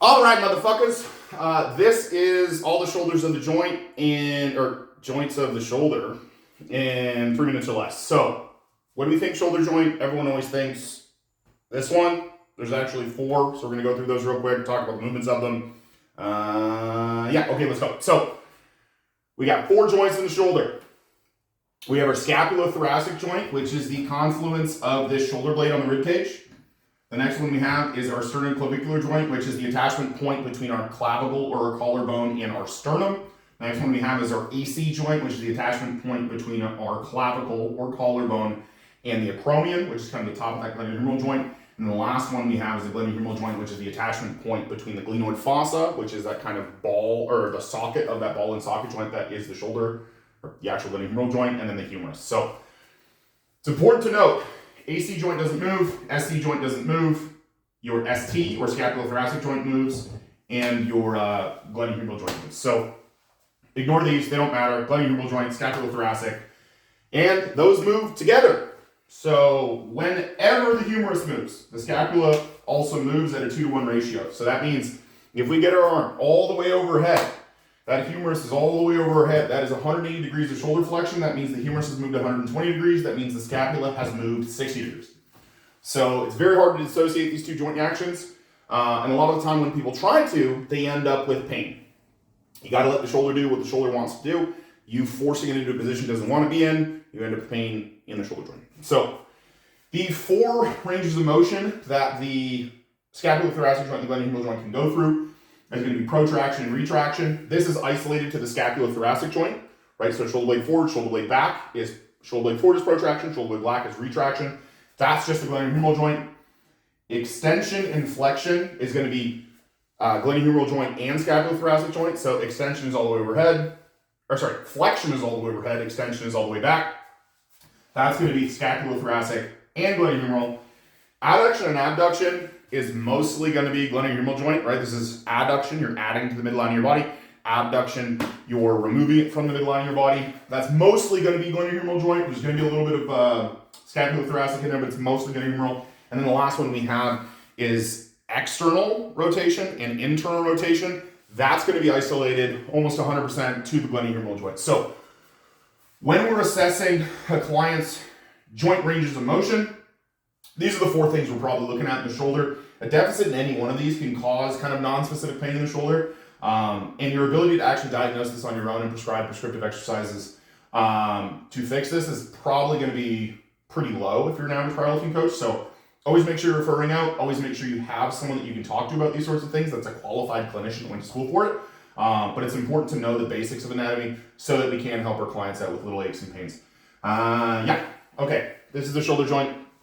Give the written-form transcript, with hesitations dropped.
All right, motherfuckers. This is all the shoulders of the joint or joints of the shoulder in 3 minutes or less. So, what do we think shoulder joint? Everyone always thinks this one. There's actually 4, so we're gonna go through those real quick, talk about the movements of them. Okay, let's go. So, we got 4 joints in the shoulder. We have our scapulothoracic joint, which is the confluence of this shoulder blade on the rib cage. The next one we have is our sternoclavicular joint, which is the attachment point between our clavicle or our collarbone and our sternum. The next one we have is our AC joint, which is the attachment point between our clavicle or collarbone and the acromion, which is kind of the top of that glenohumeral joint. And the last one we have is the glenohumeral joint, which is the attachment point between the glenoid fossa, which is that kind of ball or the socket of that ball and socket joint that is the shoulder, or the actual glenohumeral joint, and then the humerus. So it's important to note, AC joint doesn't move, SC joint doesn't move, your ST or scapulothoracic joint moves, and your glenohumeral joint moves. So ignore these, they don't matter. Glenohumeral joint, scapulothoracic, and those move together. So whenever the humerus moves, the scapula also moves at a 2-to-1 ratio. So that means if we get our arm all the way overhead, that humerus is all the way over our head. That is 180 degrees of shoulder flexion. That means the humerus has moved 120 degrees. That means the scapula has moved 60 degrees. So it's very hard to dissociate these 2 joint actions. And a lot of the time when people try to, they end up with pain. You got to let the shoulder do what the shoulder wants to do. You forcing it into a position it doesn't want to be in, you end up with pain in the shoulder joint. So the 4 ranges of motion that the scapulothoracic joint and the glenohumeral joint can go through is going to be protraction and retraction. This is isolated to the scapulothoracic joint, right? So shoulder blade forward, shoulder blade back is shoulder blade forward is protraction, shoulder blade back is retraction. That's just the glenohumeral joint. Extension and flexion is going to be glenohumeral joint and scapulothoracic joint. So extension is all the way overhead, flexion is all the way overhead, extension is all the way back. That's going to be scapulothoracic and glenohumeral. Adduction and abduction is mostly going to be glenohumeral joint, right? This is adduction, you're adding to the midline of your body. Abduction, you're removing it from the midline of your body. That's mostly going to be glenohumeral joint. There's going to be a little bit of scapulothoracic in there, but it's mostly glenohumeral. And then the last one we have is external rotation and internal rotation. That's going to be isolated almost 100% to the glenohumeral joint. So when we're assessing a client's joint ranges of motion, these are the 4 things we're probably looking at in the shoulder. A deficit in any one of these can cause kind of non-specific pain in the shoulder. And your ability to actually diagnose this on your own and prescribe prescriptive exercises to fix this is probably going to be pretty low if you're an average powerlifting coach. So always make sure you're referring out. Always make sure you have someone that you can talk to about these sorts of things that's a qualified clinician that went to school for it. But it's important to know the basics of anatomy so that we can help our clients out with little aches and pains. Okay, this is the shoulder joint.